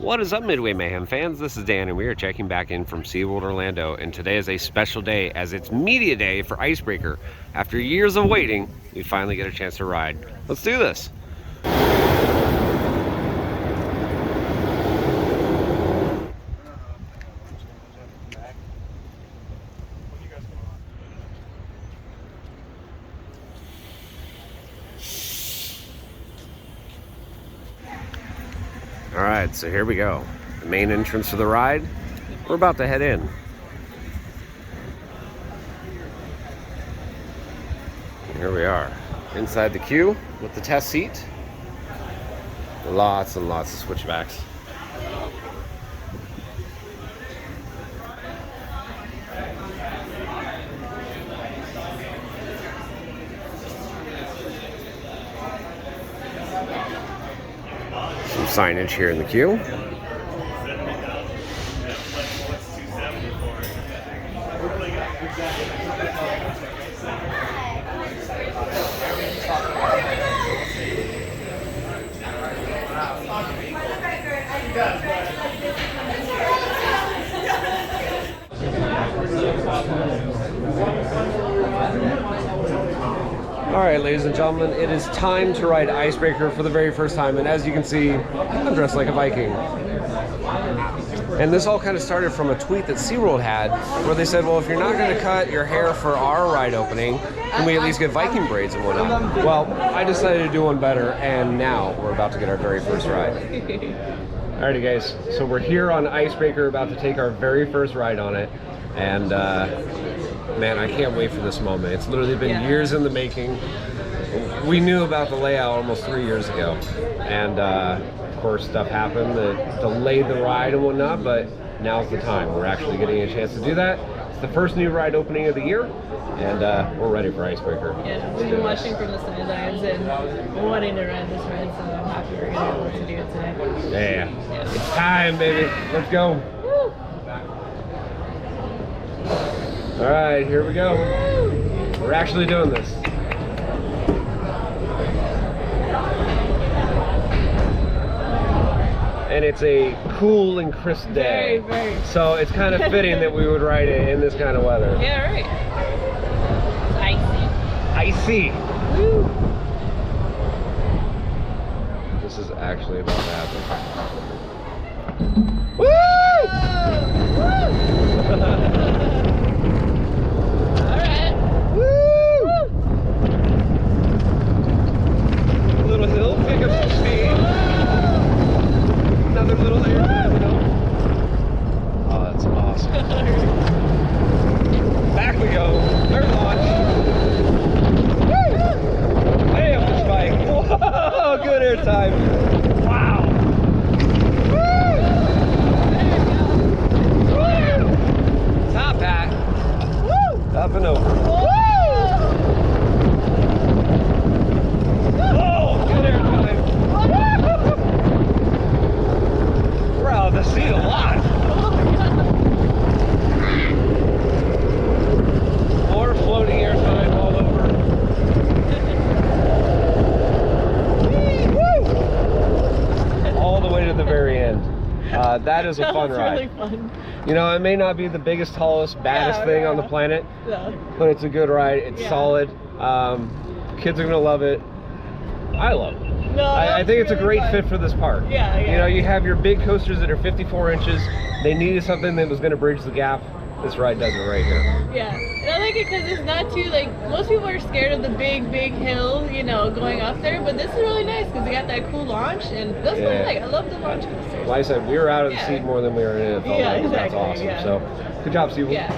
What is up, Midway Mayhem fans? This is Dan, and we are checking back in from SeaWorld Orlando, and today is a special day as it's media day for Icebreaker. After years of waiting, we finally get a chance to ride. Let's do this. All right, so here we go. The main entrance to the ride. We're about to head in. Here we are, inside the queue with the test seat. Lots and lots of switchbacks. Some signage here in the queue. All right, ladies and gentlemen, it is time to ride Icebreaker for the very first time, and as you can see, I'm dressed like a Viking. And this all kind of started from a tweet that SeaWorld had, where they said, well, if you're not going to cut your hair for our ride opening, can we at least get Viking braids and whatnot? Well, I decided to do one better, and now we're about to get our very first ride. Alrighty, guys, so we're here on Icebreaker, about to take our very first ride on it, and man, I can't wait for this moment. It's literally been years in the making. We knew about the layout almost 3 years ago, and of course stuff happened that delayed the ride and whatnot, but now's the time. We're actually getting a chance to do that. It's the first new ride opening of the year, and we're ready for Icebreaker. Yeah, we've been watching from the sidelines and wanting to ride this ride, so I'm happy we're going to be able to do it today. Yeah. It's time, baby. Let's go. Woo. All right, here we go. We're actually doing this. And it's a cool and crisp day. Very. So it's kind of fitting that we would ride it in this kind of weather. Yeah, right. It's icy. Icy. Woo. This is actually about to happen. Woo! Alright. Woo! A little hill, pick up some speed. Another little air hill. Oh, that's awesome. Back we go. Third launch. Woo! Bam, the spike. Whoa, good air time. Wow. Woo! Top hat. Woo! Up and over. Woo! Oh, good air time. We're out of the seat a lot. More floating air time all over. Woo! All the way to the very end. That is a fun ride. Really fun. You know, it may not be the biggest, tallest, baddest thing on the planet, but it's a good ride. It's solid. Kids are gonna love it. I love it. No, I think it's a really great fun. fit for this park. Yeah. You know, you have your big coasters that are 54 inches. They needed something that was going to bridge the gap. This ride does it right here. Yeah, and I like it because it's not too, like, most people are scared of the big hill, you know, going up there, but this is really nice because they got that cool launch, and that's what I like. I love the launch coasters. Like I said, we were out of the seat more than we were in it. It felt like exactly. That's awesome. Yeah. So, good job, SeaWorld. Yeah.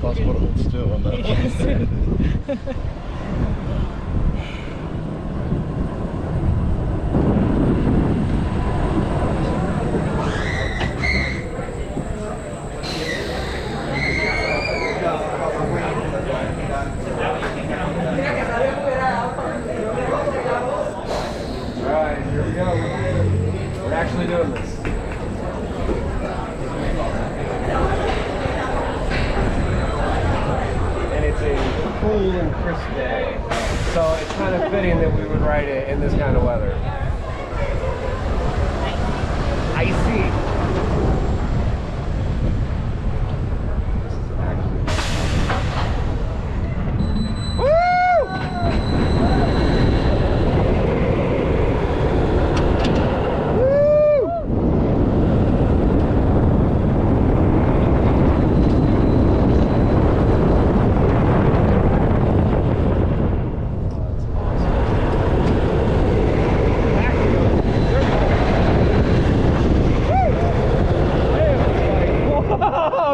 Possible to hold still on that. Alright, here we go. We're actually doing this. And it's a cool and crisp day. So it's kind of fitting that we would ride it in this kind of weather. Icy.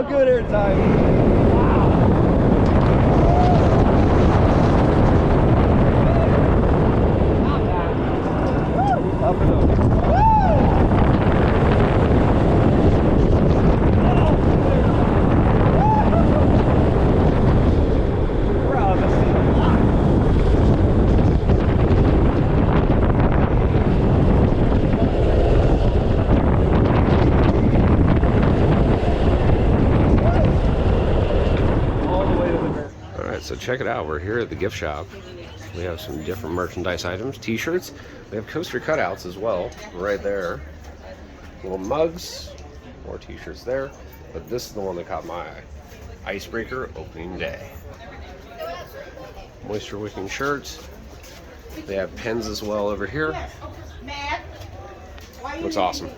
Good air time. Up and up. So check it out, we're here at the gift shop. We have some different merchandise items, t-shirts. We have coaster cutouts as well, right there. Little mugs, more t-shirts there. But this is the one that caught my eye. Icebreaker opening day. Moisture wicking shirts. They have pens as well over here. Looks awesome.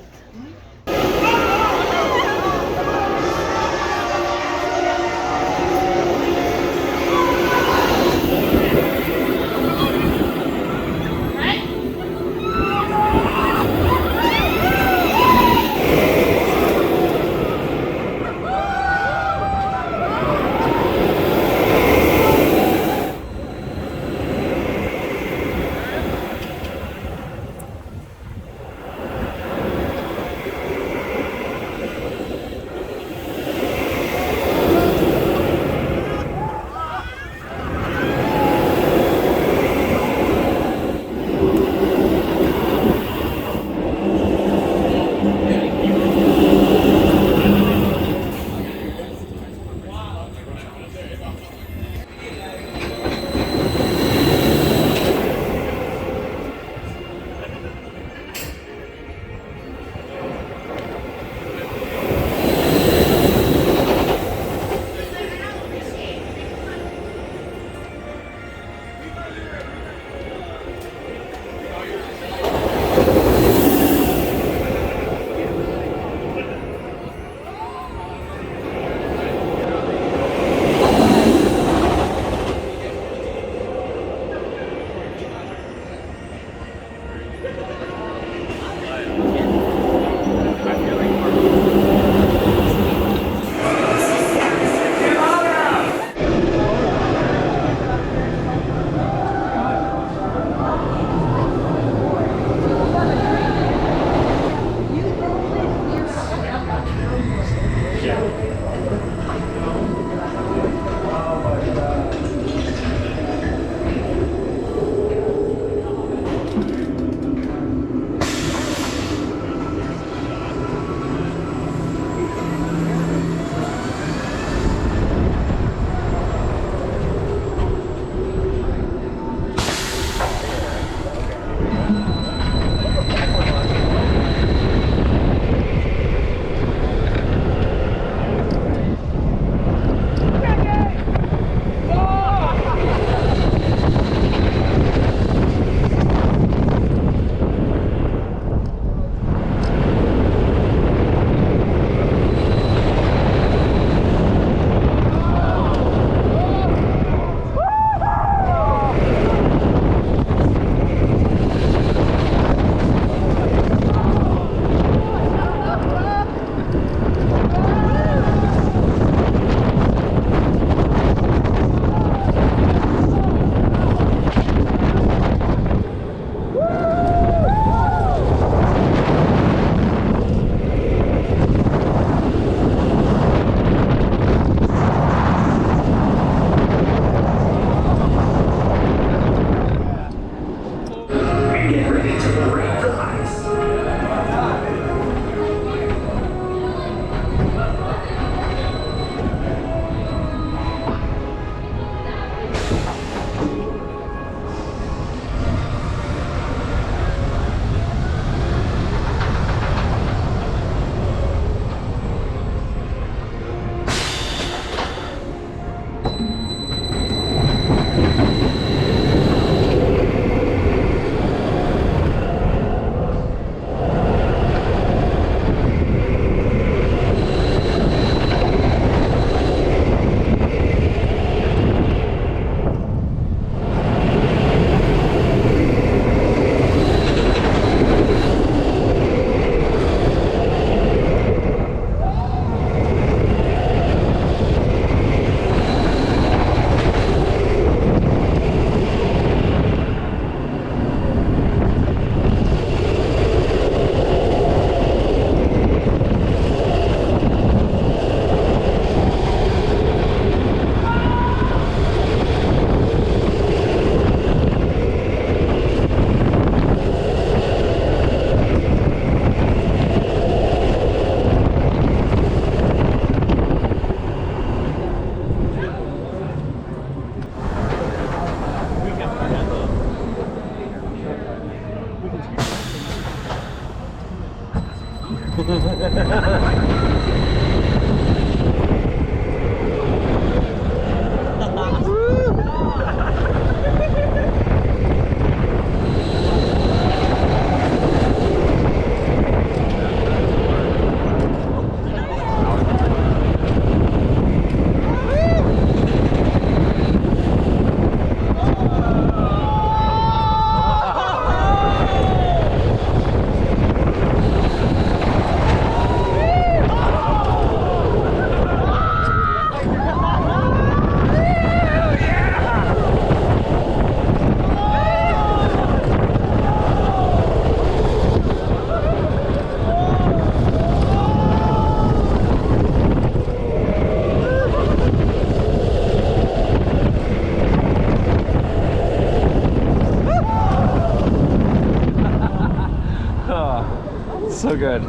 So good.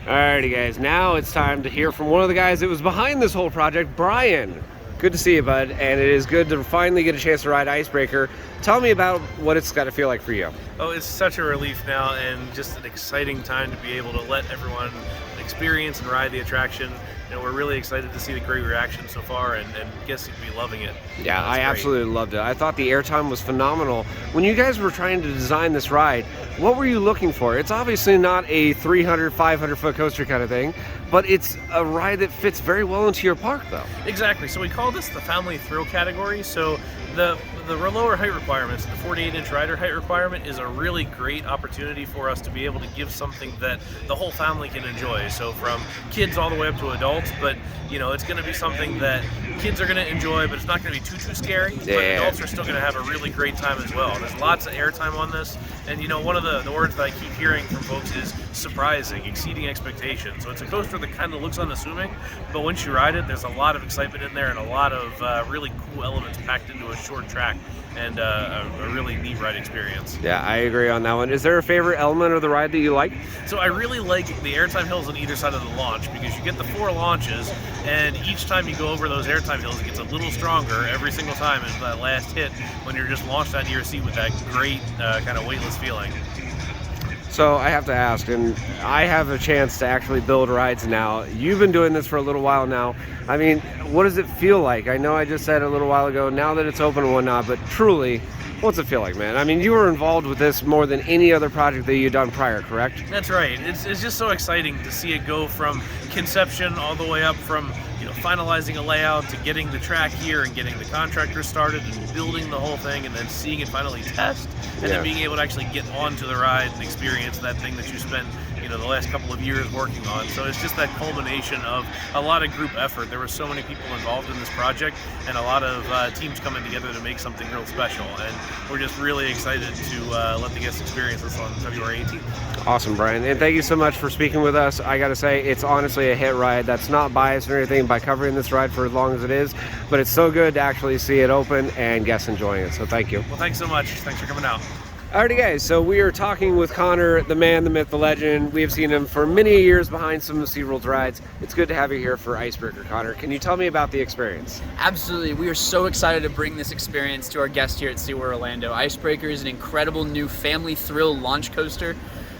Alrighty guys, now it's time to hear from one of the guys that was behind this whole project, Brian. Good to see you, bud, and it is good to finally get a chance to ride Icebreaker. Tell me about what it's got to feel like for you. Oh, it's such a relief now, and just an exciting time to be able to let everyone experience and ride the attraction. You know, we're really excited to see the great reaction so far, and guests seem to be loving it. Yeah, I great. absolutely loved it. I thought the airtime was phenomenal. When you guys were trying to design this ride, what were you looking for? It's obviously not a 300, 500 foot coaster kind of thing, but it's a ride that fits very well into your park though. Exactly. So we call this the family thrill category. So the lower height requirements, the 48-inch rider height requirement, is a really great opportunity for us to be able to give something that the whole family can enjoy. So from kids all the way up to adults, but you know, it's going to be something that kids are going to enjoy, but it's not going to be too scary. Yeah. But adults are still going to have a really great time as well. There's lots of airtime on this, and you know, one of the words that I keep hearing from folks is surprising, exceeding expectations. So it's a coaster that kind of looks unassuming, but once you ride it, there's a lot of excitement in there and a lot of really cool elements packed into a short track, and a really neat ride experience. Yeah, I agree on that one. Is there a favorite element of the ride that you like? So I really like the airtime hills on either side of the launch, because you get the 4 launches, and each time you go over those airtime hills, it gets a little stronger every single time as that last hit when you're just launched onto your seat with that great kind of weightless feeling. So I have to ask, and I have a chance to actually build rides now. You've been doing this for a little while now. I mean, what does it feel like? I know I just said a little while ago, now that it's open and whatnot, but truly, what's it feel like, man? I mean, you were involved with this more than any other project that you've done prior, correct? That's right. It's just so exciting to see it go from conception all the way up from, you know, finalizing a layout to getting the track here and getting the contractors started and building the whole thing, and then seeing it finally test, and then being able to actually get onto the ride and experience that thing that you spent, you know, the last couple of years working on. So it's just that culmination of a lot of group effort. There were so many people involved in this project, and a lot of teams coming together to make something real special, and we're just really excited to let the guests experience this on February 18th. Awesome, Brian, and thank you so much for speaking with us. I gotta say, it's honestly a hit ride. That's not biased or anything by covering this ride for as long as it is, but it's so good to actually see it open and guests enjoying it, so thank you. Well, thanks so much. Thanks for coming out. Alrighty guys, so we are talking with Connor, the man, the myth, the legend. We have seen him for many years behind some of SeaWorld's rides. It's good to have you here for Icebreaker, Connor. Can you tell me about the experience? Absolutely. We are so excited to bring this experience to our guests here at SeaWorld Orlando. Icebreaker is an incredible new family thrill launch coaster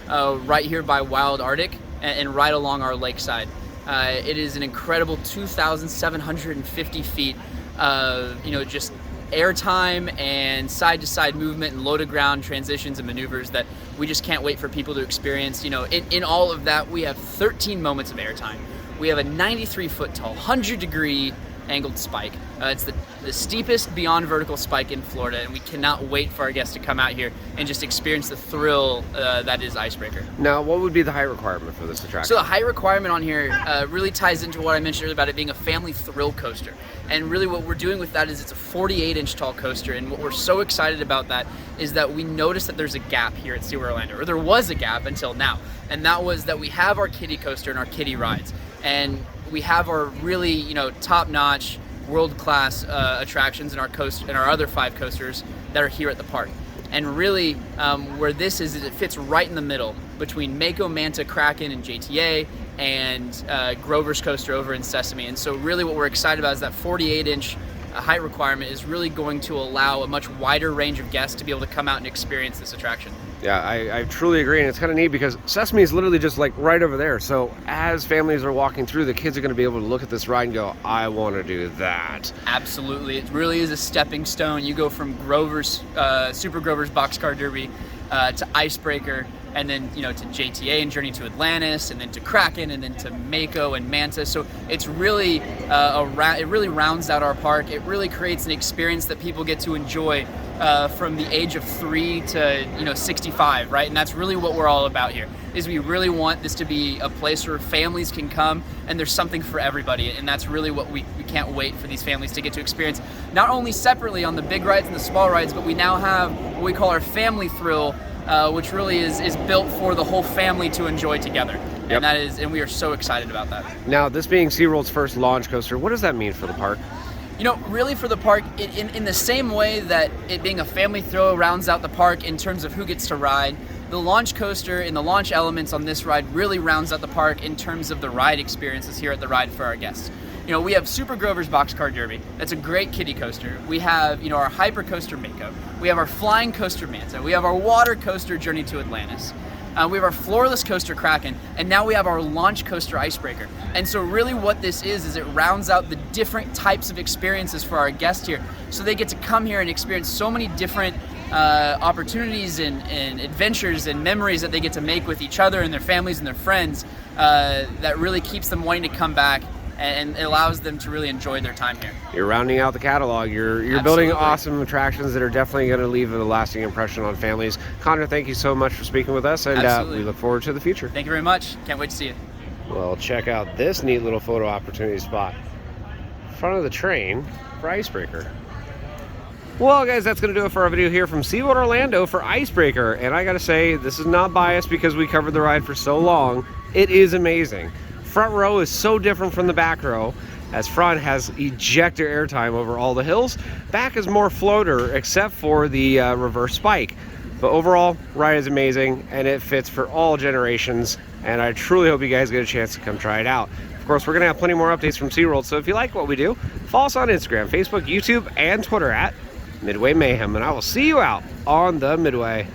right here by Wild Arctic and right along our lakeside. It is an incredible 2,750 feet of, you know, just airtime and side-to-side movement and low-to-ground transitions and maneuvers that we just can't wait for people to experience. You know, in all of that, we have 13 moments of airtime. We have a 93-foot tall, 100-degree angled spike. It's the steepest beyond vertical spike in Florida, and we cannot wait for our guests to come out here and just experience the thrill that is Icebreaker. Now, what would be the height requirement for this attraction? So the height requirement on here really ties into what I mentioned earlier about it being a family thrill coaster. And really what we're doing with that is it's a 48-inch tall coaster, and what we're so excited about that is that we noticed that there's a gap here at SeaWorld Orlando, or there was a gap until now, and that was that we have our kiddie coaster and our kiddie rides, and we have our really, you know, top-notch, world-class attractions in our other 5 coasters that are here at the park. And really, where this is it fits right in the middle between Mako, Manta, Kraken, and JTA, and Grover's coaster over in Sesame. And so really what we're excited about is that 48-inch height requirement is really going to allow a much wider range of guests to be able to come out and experience this attraction. Yeah, I truly agree, and it's kind of neat because Sesame is literally just like right over there. So as families are walking through, the kids are going to be able to look at this ride and go, I want to do that. Absolutely, it really is a stepping stone. You go from Grover's, Super Grover's Boxcar Derby to Icebreaker, and then to JTA and Journey to Atlantis, and then to Kraken, and then to Mako and Manta. So it's really it really rounds out our park. It really creates an experience that people get to enjoy from the age of 3 to 65, right? And that's really what we're all about here. Is we really want this to be a place where families can come, and there's something for everybody. And that's really what we can't wait for these families to get to experience, not only separately on the big rides and the small rides, but we now have what we call our family thrill, which really is built for the whole family to enjoy together. Yep. And we are so excited about that. Now, this being SeaWorld's first launch coaster, what does that mean for the park? Really for the park, in the same way that it being a family thrill rounds out the park in terms of who gets to ride, the launch coaster and the launch elements on this ride really rounds out the park in terms of the ride experiences here at the ride for our guests. We have Super Grover's Boxcar Derby. That's a great kiddie coaster. We have, our hyper coaster Mako. We have our flying coaster Manta. We have our water coaster Journey to Atlantis. We have our floorless coaster Kraken, and now we have our launch coaster Icebreaker. And so really what this is it rounds out the different types of experiences for our guests here. So they get to come here and experience so many different opportunities and adventures and memories that they get to make with each other and their families and their friends that really keeps them wanting to come back, and it allows them to really enjoy their time here. You're rounding out the catalog. You're building awesome attractions that are definitely going to leave a lasting impression on families. Connor, thank you so much for speaking with us, and we look forward to the future. Thank you very much. Can't wait to see you. Well, check out this neat little photo opportunity spot in front of the train for Icebreaker. Well, guys, that's going to do it for our video here from SeaWorld Orlando for Icebreaker. And I got to say, this is not biased because we covered the ride for so long. It is amazing. Front row is so different from the back row, as front has ejector airtime over all the hills. Back is more floater, except for the reverse spike. But overall, ride is amazing, and it fits for all generations. And I truly hope you guys get a chance to come try it out. Of course, we're going to have plenty more updates from SeaWorld, so if you like what we do, follow us on Instagram, Facebook, YouTube, and Twitter at Midway Mayhem, and I will see you out on the Midway.